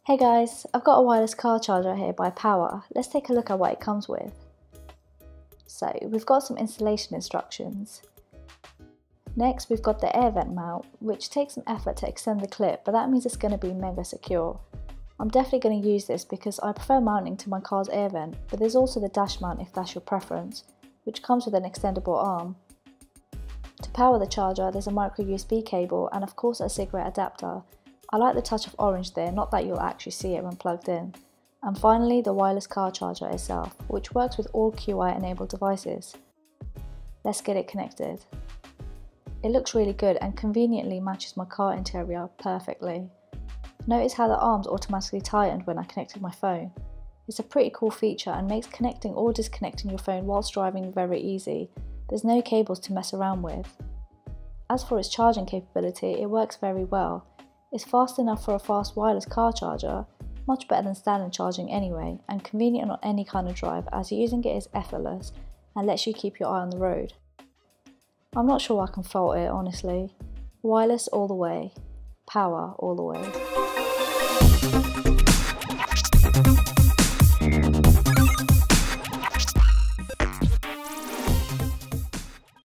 Hey guys, I've got a wireless car charger here by Powr. Let's take a look at what it comes with. So we've got some installation instructions. Next we've got the air vent mount, which takes some effort to extend the clip, but that means it's going to be mega secure. I'm definitely going to use this because I prefer mounting to my car's air vent, but there's also the dash mount if that's your preference, which comes with an extendable arm. To power the charger there's a micro USB cable and of course a cigarette adapter. I like the touch of orange there, not that you'll actually see it when plugged in. And finally the wireless car charger itself, which works with all QI enabled devices. Let's get it connected. It looks really good and conveniently matches my car interior perfectly. Notice how the arms automatically tightened when I connected my phone. It's a pretty cool feature and makes connecting or disconnecting your phone whilst driving very easy. There's no cables to mess around with. As for its charging capability, it works very well. It's fast enough for a fast wireless car charger, much better than standard charging anyway, and convenient on any kind of drive as using it is effortless and lets you keep your eye on the road. I'm not sure I can fault it honestly. Wireless all the way. Powr all the way.